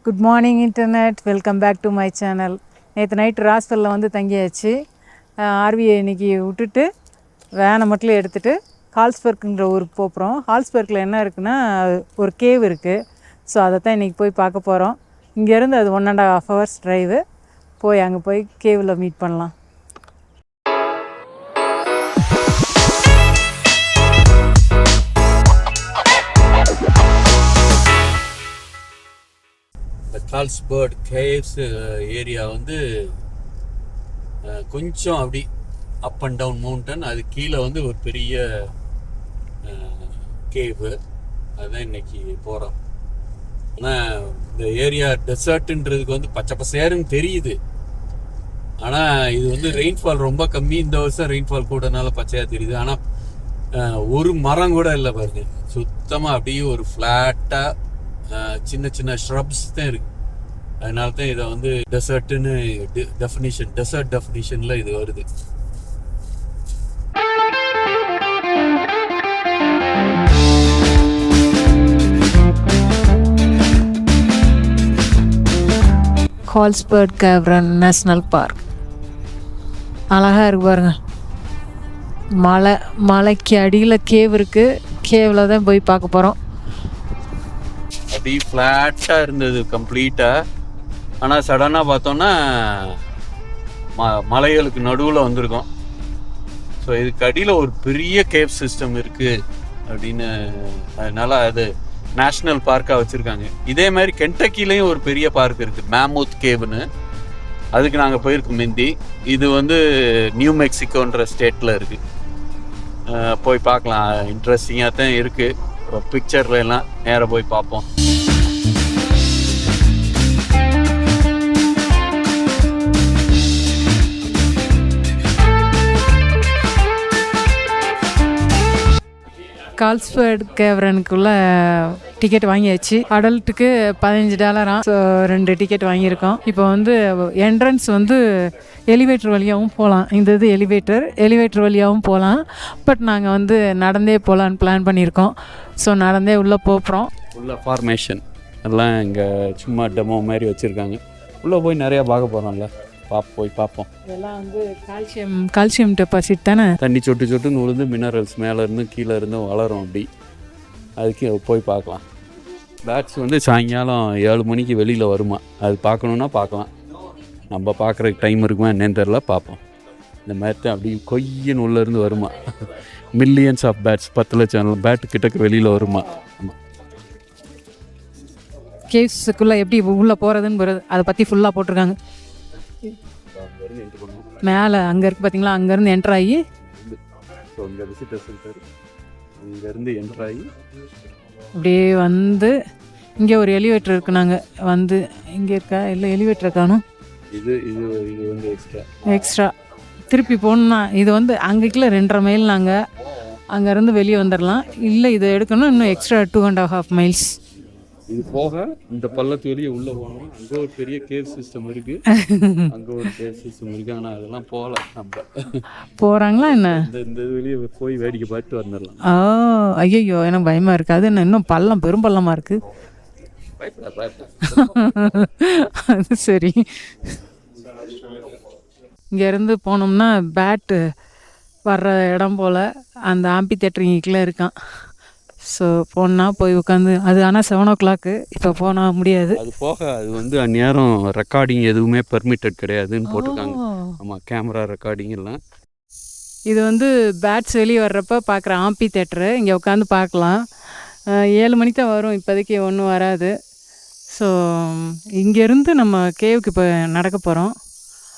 Good morning internet, welcome back to my channel. நேற்று night ராஸ்தலில் வந்து தங்கியாச்சு. ஆர்வியை இன்றைக்கி விட்டுட்டு வேனை மட்டும் எடுத்துகிட்டு ஹால்ஸ்பர்க்குங்கிற ஊருக்கு போகிறோம். ஹால்ஸ்பர்க்கில் என்ன இருக்குன்னா ஒரு கேவ் இருக்குது. ஸோ அதை தான் இன்றைக்கி போய் பார்க்க போகிறோம். இங்கேருந்து அது 1.5 hours ட்ரைவு. போய் அங்கே போய் கேவில் மீட் பண்ணலாம். கால்ஸ்பர்க் கேவ்ஸ் ஏரியா வந்து கொஞ்சம் அப்படி அப் அண்ட் டவுன் மவுண்டன், அது கீழே வந்து ஒரு பெரிய கேவு. அதுதான் இன்னைக்கு போகிறோம். ஆனால் இந்த ஏரியா டெசர்ட்டுன்றதுக்கு வந்து பச்சை பசேருன்னு தெரியுது. ஆனால் இது வந்து ரெயின்ஃபால் ரொம்ப கம்மி. இந்த வருஷம் ரெயின்ஃபால் கூடனால பச்சையாக தெரியுது. ஆனால் ஒரு மரம் கூட இல்லை பாருங்க. சுத்தமாக அப்படியே ஒரு ஃப்ளாட்டாக சின்ன சின்ன ஷ்ரப்ஸ் தான் இருக்குது. அதனால தான் இதை வந்து டெசர்ட்டுன்னு டெசர்ட் டெஃபினிஷனில் இது வருது. ஹால்ஸ்பர்க் கேவ்ரன் நேஷ்னல் பார்க் அழகாக இருக்கு பாருங்க. மலைக்கு அடியில் கேவ் இருக்குது. கேவில் தான் போய் பார்க்க போகிறோம். அப்படி ஃப்ளாட்டாக இருந்தது கம்ப்ளீட்டாக. ஆனால் சடனாக பார்த்தோன்னா மலைகளுக்கு நடுவில் வந்திருக்கோம். ஸோ இதுக்கு அடியில் ஒரு பெரிய கேவ் சிஸ்டம் இருக்குது அப்படின்னு, அதனால அது நேஷ்னல் பார்க்காக வச்சுருக்காங்க. இதே மாதிரி கென்டக்கிலையும் ஒரு பெரிய பார்க் இருக்குது, மேமூத் கேவ்னு. அதுக்கு நாங்கள் போயிருக்கோம் முந்தி. இது வந்து நியூ மெக்சிகோன்ற ஸ்டேட்டில் இருக்குது. போய் பார்க்கலாம். இன்ட்ரெஸ்டிங்காக தான் இருக்குது. பிக்சர்ல எல்லாம் நேராக போய் பார்ப்போம். கால்ஸ்பர்க் கேவ்ரனுக்குள்ள டிக்கெட் வாங்கியாச்சு. அடல்ட்டுக்கு $15. ஸோ 2 டிக்கெட் வாங்கியிருக்கோம். இப்போ வந்து என்ட்ரன்ஸ் வந்து எலிவேட்டர் வழியாகவும் போகலாம். இந்த இது எலிவேட்டர் வழியாகவும் போகலாம். பட் நாங்கள் வந்து நடந்தே போகலான்னு பிளான் பண்ணியிருக்கோம். ஸோ நடந்தே உள்ளே போகிறோம். உள்ள ஃபார்மேஷன் எல்லாம் இங்கே சும்மா டெமோ மாதிரி வச்சுருக்காங்க. உள்ளே போய் நிறையா பார்க்க போகிறோம்ல, போய் பார்ப்போம். இதெல்லாம் வந்து கால்சியம் டெபாசிட் தானே. தண்ணி சொட்டு சொட்டுன்னு விழுந்து மினரல்ஸ் மேலே இருந்து கீழே இருந்து வளரும். அப்படி அதுக்கு போய் பார்க்கலாம். பேட்ஸ் வந்து சாயங்காலம் 7 மணிக்கு வெளியில் வருமா. அது பார்க்கணுன்னா பார்க்கலாம். நம்ம பார்க்குறதுக்கு டைம் இருக்குமா என்னன்னு தெரில, பார்ப்போம். இந்த மாதிரி தான் அப்படி கொய்யன்னு உள்ளேருந்து வருமா. மில்லியன்ஸ் ஆஃப் பேட்ஸ், 10 லட்சம் பேட் கிட்டக்கு வெளியில் வருமா. ஆமாம். கேவ்ஸுக்குள்ளே எப்படி உள்ளே போகிறதுன்னு அதை பற்றி ஃபுல்லாக போட்டிருக்காங்க. மேலே அங்கே இருக்குது பார்த்தீங்களா, அங்கேருந்து என்ட்ராகி இங்கேருந்து என்ட்ராகி அப்படியே வந்து இங்கே ஒரு எலிவேட்டர் இருக்குது. நாங்கள் வந்து இங்கே இருக்கா இல்லை எலிவேட்டரை காணும். இது வந்து எக்ஸ்ட்ரா திருப்பி போகணுன்னா இது வந்து அங்கேக்குள்ள 2.5 மைல். நாங்கள் அங்கேருந்து வெளியே வந்துடலாம். இல்லை இதை எடுக்கணும் இன்னும் எக்ஸ்ட்ரா 2.5 miles. இது போக இந்த பள்ளத்து வெளியே உள்ளே போகணும். அங்கே ஒரு பெரிய கேவ் சிஸ்டம் இருக்குது. அங்கே ஒரு கேவ் சிஸ்டம் இருக்குது. ஆனால் அதெல்லாம் போகலாம். நம்ம போகிறாங்களா என்ன? இந்த வெளியே போய் வேடிக்கை பார்த்து வந்துடலாம். ஐயோ எனக்கு பயமாக இருக்குது. அது என்ன இன்னும் பள்ளம் பெரும் பள்ளமாக இருக்குது. அது சரி. இங்கேருந்து போனோம்னா பேட்டு வர்ற இடம் போல் அந்த ஆம்பி தேட்டர் இங்கேக்குள்ளே இருக்கான். ஸோ போனால் போய் உட்காந்து அது. ஆனால் 7 o'clock இப்போ போனால் முடியாது. அது போக அது வந்து அந்நேரம் ரெக்கார்டிங் எதுவுமே பெர்மிட்டட் கிடையாதுன்னு போட்டிருக்காங்க. ஆமாம், கேமரா ரெக்கார்டிங் எல்லாம். இது வந்து பேட்ஸ் வெளியே வர்றப்ப பார்க்குற ஆம்பி தேட்டரு. இங்கே உட்காந்து பார்க்கலாம். 7 மணிக்கு தான் வரும். இப்போதைக்கு ஒன்றும் வராது. ஸோ இங்கேருந்து நம்ம கேவுக்கு இப்போ நடக்க போகிறோம்.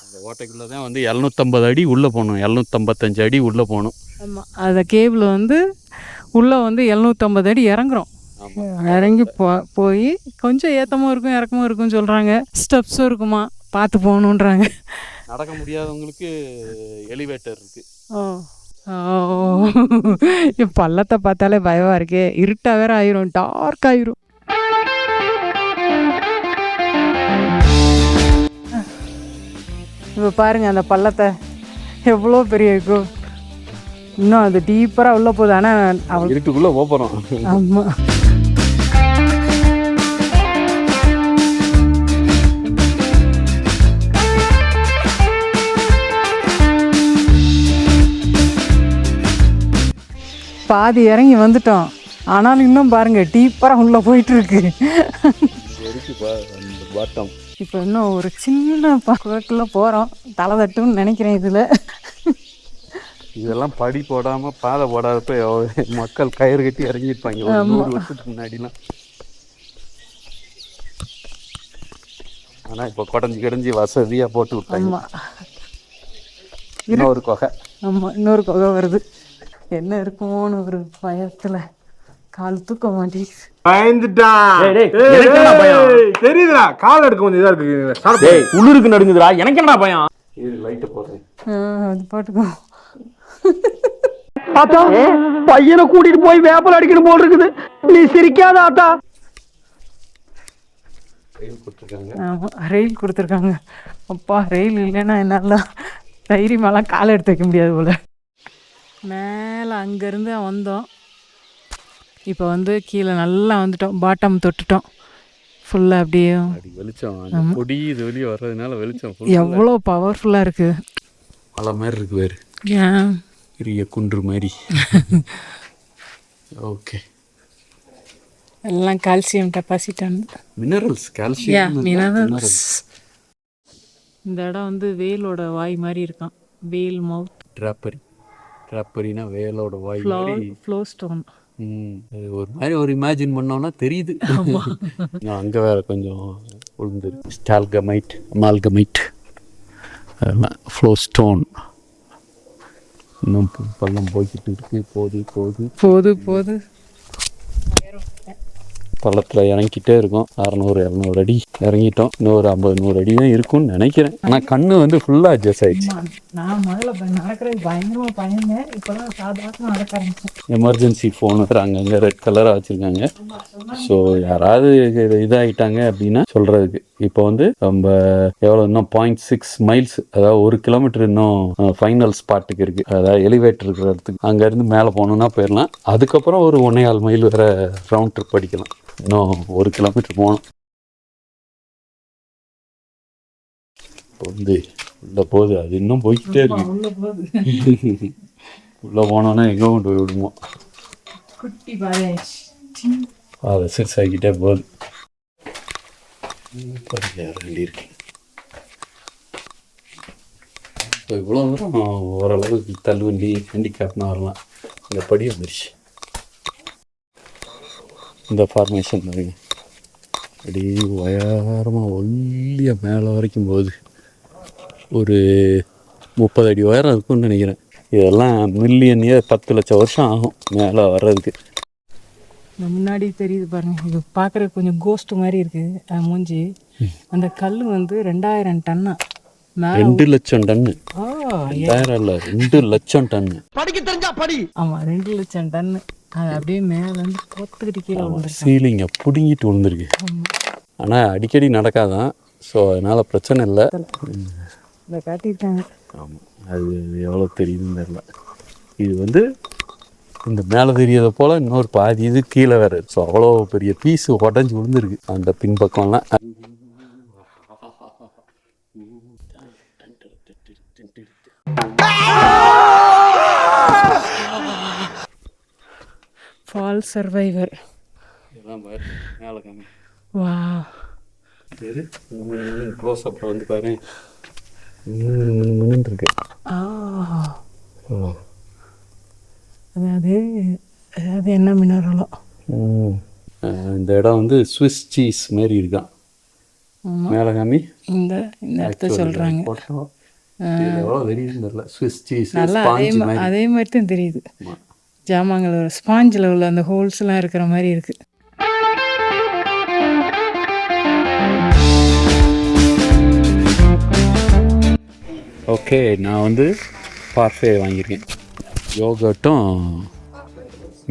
அந்த ஓட்டைக்குள்ளே தான் வந்து 750 அடி உள்ளே போகணும். 755 அடி உள்ளே போகணும். ஆமாம், அந்த கேவில் வந்து உள்ளே வந்து 750 அடி இறங்குறோம். இறங்கி போய் கொஞ்சம் ஏற்றமும் இருக்கும் இறக்கமும் இருக்குன்னு சொல்கிறாங்க. ஸ்டெப்ஸும் இருக்குமா, பார்த்து போகணுன்றாங்க. நடக்க முடியாதவங்களுக்கு எலிவேட்டர் இருக்குது. பள்ளத்தை பார்த்தாலே பயமாக இருக்கே. இருட்டாக வேற ஆயிரும், டார்க் ஆயிரும். இப்போ பாருங்கள் அந்த பள்ளத்தை எவ்வளோ பெரிய இருக்கும். இன்னும் அது டீப்பராக உள்ளே போகுது. ஆனால் இருட்டுக்குள்ளே போகிறோம். ஆமாம். பாதி இறங்கி வந்துட்டோம். ஆனாலும் இன்னும் பாருங்கள் டீப்பராக உள்ளே போயிட்டுருக்கு. பாட்டம் இப்போ இன்னும் ஒரு சின்ன குளக்குள்ளே போகிறோம். தலை தட்டுன்னு நினைக்கிறேன். இதில் இதெல்லாம் படி போடாமல் பாதை போடாதப்ப மக்கள் கயிறு கட்டி இறங்கியிருப்பாங்க 100 வருஷத்துக்கு முன்னாடிலாம். ஆனால் இப்போ குடஞ்சி வசதியாக போட்டு விட்டாங்க. இன்னொரு கொகை. ஆமாம், இன்னொரு கொகை வருது. என்ன இருக்குமோன்னு ஒரு பயத்தில் கால் தூக்க மாட்டேங்குது. தெரியுதுடா, கால் எடுக்க கொஞ்சம் இதா இருக்கு. உள்ளூருக்கு நடுங்குதுடா. எனக்கு என்ன பயம்? லைட்டை போடுறேன். அது பாட்டுக்கோ. ஆத்தா, பையனை கூட்டிட்டு போய் வேப்பல் அடிக்கணும் போல் இருக்குது. நீ சிரிக்காத ஆத்தா. ஆமாம், ரெயில் கொடுத்துருக்காங்க. அப்பா, ரெயில் இல்லைன்னா என்னால் தைரியமாலாம் காலை எடுத்து வைக்க முடியாது போல். மேலே அங்கேருந்து வந்தோம். இப்போ வந்து கீழே நல்லா வந்துட்டோம். பாட்டம் தொட்டுட்டோம் ஃபுல்லாக. அப்படியே வெளிச்சம் பொடி இது வெளியே வர்றதுனால வெளிச்சம் எவ்வளோ பவர்ஃபுல்லாக இருக்குது. மலை மாதிரி இருக்கு வேறு. ஏன் பெரிய குன்று மாதிரி. ஓகே, எல்லாம் கால்சியம் டெபாசிட்டானு மினரல்ஸ், கால்சியம் மினரல்ஸ். இந்த இடம் வந்து வேலோட வாய் மாதிரி இருக்கான். வேல் மவுத். ட்ராப்பரினா வேலோட வாய் மாதிரி. Flow stone. ஒரு மாதிரி ஒரு இமேஜின் பண்ணோன்னா தெரியுது. அங்கே வேற கொஞ்சம் உளுந்து ஸ்டால்கமைட், அமால்கமைட், அதெல்லாம் ஃப்ளோ ஸ்டோன். இன்னும் பள்ளம் போய்கிட்டு இருக்கு. போது பள்ளத்தில் இறங்கிட்டே இருக்கும். 600-700 அடி இறங்கிட்டோம். இன்னும் ஒரு 50-100 அடி தான் இருக்கும்னு நினைக்கிறேன். ஆனால் கண்ணு வந்து ஃபுல்லாக அட்ஜஸ்ட் ஆயிடுச்சு. நான் முதல்ல நடக்கிறது பயங்கரமாக பயந்தேன். இப்போதான் சாதாரணமாக நடக்க ஆரம்பிச்சேன். எமர்ஜென்சி ஃபோன் அங்கங்கே ரெட் கலராக வச்சுருக்காங்க. ஸோ யாராவது இதாகிட்டாங்க அப்படின்னா சொல்கிறதுக்கு. இப்போ வந்து நம்ம எவ்வளோ இன்னும் 0.6 மைல்ஸ், அதாவது 1 கிலோமீட்டர் இன்னும் ஃபைனல் ஸ்பாட்டுக்கு இருக்குது. அதாவது எலிவேட்டர் இருக்கிற இடத்துக்கு அங்கேருந்து மேலே போகணுன்னா போயிடலாம். அதுக்கப்புறம் ஒரு 1.25 மைல் வரை ரவுண்ட் ட்ரிப் அடிக்கலாம். இன்னும் 1 கிலோமீட்டர் போகணும். இப்போ வந்து உள்ளே போகுது, அது இன்னும் போய்கிட்டே இருக்கு. உள்ளே போனோன்னா எங்கே கொண்டு போய் விடுமோ. குட்டி அதை சிக்ஸ் ஆகிக்கிட்டே போகுது. வேண்டியிருக்கு. இப்போ இவ்வளோ தூரம் ஓரளவுக்கு தள்ளுவண்டி ஹேண்டிகேப்னா வரலாம். இந்த படி வந்துருச்சு. இந்த ஃபார்மேஷன் பாருங்க, அப்படியே உயரமாக ஒல்லியாக மேலே வரைக்கும் போகுது. ஒரு 30 அடி உயரம் இருக்குன்னு நினைக்கிறேன். இதெல்லாம் மில்லியன் இயர், 10 லட்சம் வருஷம் ஆகும் மேலே வர்றதுக்கு. முன்னாடி தெரியுது பாருங்க. இது பார்க்குற கொஞ்சம் கோஸ்ட் மாதிரி இருக்குது மூஞ்சி. அந்த கல் வந்து 2000 டன்னா. 2 லட்சம் டன்னு. 2000 இல்லை, 2 லட்சம் டன்னு. படிக்க தெரிஞ்சா படி. ஆமாம், 2 லட்சம் டன்னு. அது அப்படியே மேலேருந்து போத்துக்கிட்டு கீழே விழுந்துருக்கு. சீலிங்கை பிடுங்கிட்டு விழுந்துருக்கு. ஆனால் அடிக்கடி நடக்காதான். ஸோ அதனால் பிரச்சனை இல்லை. இதை காட்டியிருக்காங்க. ஆமாம், அது எவ்வளோ தெரியுதுன்னு தெரியல. இது வந்து இந்த மேலே தெரியதை போல் இன்னொரு பாதி இது கீழே வேறு. ஸோ அவ்வளோ பெரிய பீஸு உடஞ்சி விழுந்துருக்கு அந்த பின்பக்கம்லாம். Fall survivor. மேலே காமி. வா, க்ளோஸ் அப்பில் வந்து பாரு, மின்னு இருக்கு. அதாவது அது என்ன மினரலோ. இந்த இடம் வந்து ஸ்விஸ் சீஸ் மாரி இருக்கான். மேலே காமி. இந்த இடத்த சொல்கிறாங்க. எவ்வளோ தெரியுதுன்னு தெரியல. ஸ்விஸ் சீஸ் நல்லா அதே மாதிரி தான் தெரியுது. ஜாமான்கள் ஸ்பாஞ்சில் உள்ள அந்த ஹோல்ஸ்லாம் இருக்கிற மாதிரி இருக்குது. ஓகே, நான் வந்து பார்ஃபே வாங்கியிருக்கேன். யோகட்டும்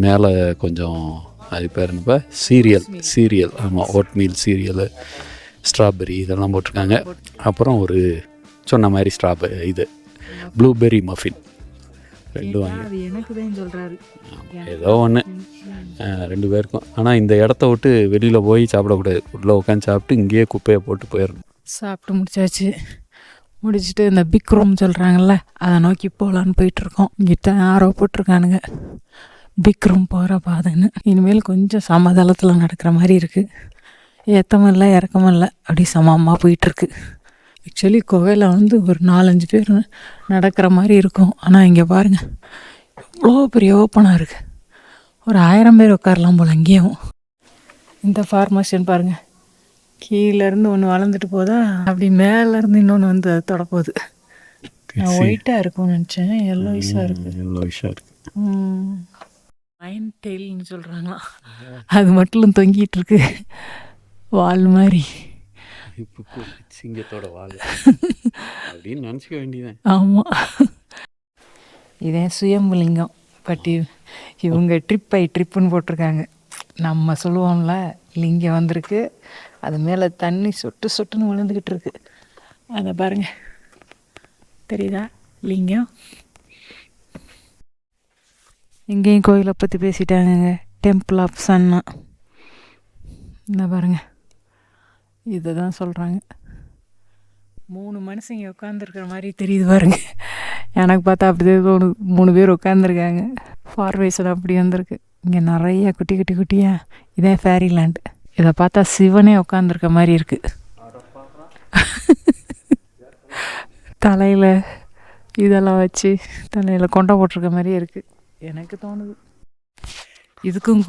மேலே கொஞ்சம் அது பேர் என்னப்பா, சீரியல். ஆமாம், ஓட்மீல் சீரியல், ஸ்ட்ராபெரி இதெல்லாம் போட்டிருக்காங்க. அப்புறம் ஒரு சொன்ன மாதிரி இது ப்ளூபெர்ரி மஃபின். 2 வாங்கி எனக்கு தான் சொல்கிறாரு. ஏதோ ஒன்று 2 பேருக்கும். ஆனால் இந்த இடத்த விட்டு வெளியில் போய் சாப்பிடக்கூடாது. உள்ளே உட்காந்து சாப்பிட்டு இங்கேயே குப்பையை போட்டு போயிடணும். சாப்பிட்டு முடிச்சுட்டு இந்த பிக் ரூம் சொல்கிறாங்கல்ல, அதை நோக்கி போகலான்னு போயிட்டுருக்கோம். இங்கிட்ட ஆரோ போட்டிருக்கானுங்க. பிக்ரூம் போகிற பாதைன்னு. இனிமேல் கொஞ்சம் சமதளத்தில் நடக்கிற மாதிரி இருக்குது. ஏற்றமும் இல்லை இறக்கமும் இல்லை, அப்படி சமமாக போயிட்டுருக்கு. ஆக்சுவலி குகையில் வந்து ஒரு 4-5 பேர் நடக்கிற மாதிரி இருக்கும். ஆனால் இங்கே பாருங்கள் இவ்வளோ பெரிய ஓப்பனாக இருக்குது. ஒரு 1000 பேர் உட்காரலாம் போல் இங்கேயும். இந்த ஃபார்மேஷன் பாருங்கள், கீழேருந்து ஒன்று வளர்ந்துட்டு போதா, அப்படி மேலேருந்து இன்னொன்று வந்து அது தொடப்போகுது. நான் ஒயிட்டாக இருக்கும்னு நினச்சேன், எல்லோயிஷாக இருக்குது. எல்லோயிஷாக இருக்குது. லைன் டெயில்னு சொல்கிறாங்களாம். அது மட்டும் தொங்கிட்டு இருக்கு வால் மாதிரி. இப்போ சிங்கத்தோட வால் அப்படின்னு நினச்சிக்க வேண்டியதான். ஆமாம், இதே சுயம்புலிங்கம். பட் இவங்க ட்ரிப்புன்னு போட்டிருக்காங்க. நம்ம சொல்லுவோம்ல லிங்கம் வந்திருக்கு, அது மேலே தண்ணி சொட்டுன்னு விழுந்துக்கிட்டு இருக்கு. அதை பாருங்க, தெரியுதா லிங்கம். இங்கேயும் கோயிலை பற்றி பேசிட்டாங்க. டெம்பிள் ஆஃப் சன்னா, இந்த பாருங்க, இதை தான் சொல்கிறாங்க. 3 மனுஷங்க உட்காந்துருக்கிற மாதிரி தெரியுது பாருங்க. எனக்கு பார்த்தா அப்படி தோணுது, 3 பேர் உட்காந்துருக்காங்க. ஃபார்மேஷன் அப்படி வந்திருக்கு. இங்கே நிறைய குட்டியாக, இதே ஃபேரிலேண்டு. இதை பார்த்தா சிவனே உட்காந்துருக்க மாதிரி இருக்குது. தலையில் இதெல்லாம் வச்சு தலையில் கொண்டை போட்டிருக்க மாதிரியே இருக்குது எனக்கு தோணுது. இதுக்கும்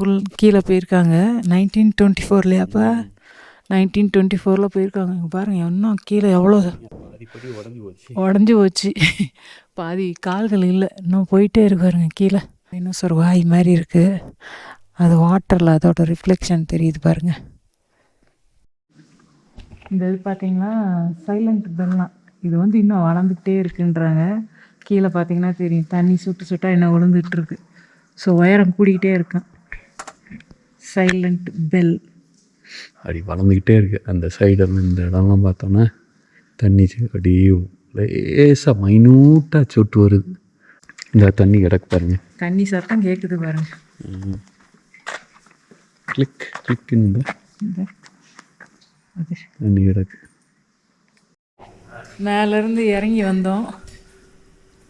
கீழே போயிருக்காங்க 1924. 1924 போயிருக்காங்க. பாருங்கள் இன்னும் கீழே எவ்வளோ உடஞ்சி போச்சு. பாதி கால்கள் இல்லை, இன்னும் போயிட்டே இருக்காருங்க கீழே. இன்னும் ஒரு வாய் மாதிரி இருக்குது, அது வாட்டரில் அதோட ரிஃப்ளெக்ஷன் தெரியுது பாருங்கள். இந்த இது பார்த்தீங்கன்னா சைலண்ட் பெல்லாம். இது வந்து இன்னும் வளர்ந்துக்கிட்டே இருக்குன்றாங்க. கீழே பார்த்தீங்கன்னா தெரியும், தண்ணி சுட்டாக இன்னும் விழுந்துட்டுருக்கு. ஸோ உயரம் கூடிக்கிட்டே இருக்கும். சைலண்ட் பெல் அப்படி வளர்ந்துக்கிட்டே இருக்குது. அந்த சைடில் இந்த இடம்லாம் பார்த்தோன்னா தண்ணி அப்படி லேசாக மைனூட்டாக சொட்டு வருது. இந்த தண்ணி கிடக்கு பாருங்க, தண்ணி சத்தம் கேட்குது பாருங்க. கிளிக்குன்னு தண்ணி கிடக்கு. மேலேருந்து இறங்கி வந்தோம்.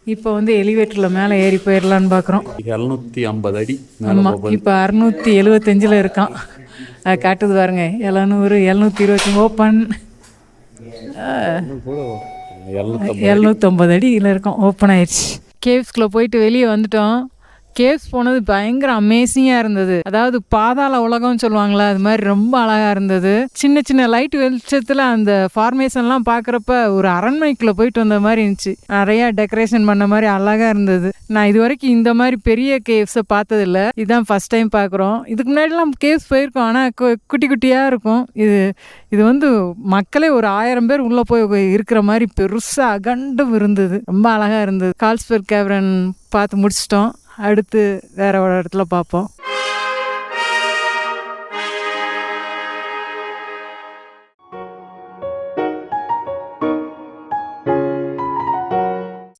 இப்போ வந்து எலிவேட்டரில் மேலே ஏறி போயிடலான்னு பார்க்குறோம். 750 அடி. ஆமாம், இப்போ 675 இருக்கான். அது காட்டுது பாருங்க, 700, 720 ஓப்பன். 750 அடியில் இருக்கும், ஓப்பன் ஆயிடுச்சு. கேவ்ஸ்குள்ளே போயிட்டு வெளியே வந்துட்டோம். கேவ்ஸ் போனது பயங்கர அமேசிங்காக இருந்தது. அதாவது பாதாள உலகம்னு சொல்லுவாங்களா, அது மாதிரி ரொம்ப அழகாக இருந்தது. சின்ன லைட் வெளிச்சத்தில் அந்த ஃபார்மேஷன்லாம் பார்க்குறப்ப ஒரு அரண்மனைக்குள்ளே போயிட்டு வந்த மாதிரி இருந்துச்சு. நிறையா டெக்கரேஷன் பண்ண மாதிரி அழகாக இருந்தது. நான் இது வரைக்கும் இந்த மாதிரி பெரிய கேவ்ஸை பார்த்ததில்ல, இதுதான் ஃபஸ்ட் டைம் பார்க்குறோம். இதுக்கு முன்னாடிலாம் கேவ்ஸ் போயிருக்கோம், ஆனால் குட்டியாக இருக்கும். இது வந்து மக்களே ஒரு 1000 பேர் உள்ளே போய் இருக்கிற மாதிரி பெருசாக அகண்டும் இருந்தது. ரொம்ப அழகாக இருந்தது. கால்ஸ்பர்க் கேவரன் பார்த்து முடிச்சிட்டோம். அடுத்து வேற ஒரு இடத்துல பார்ப்போம்.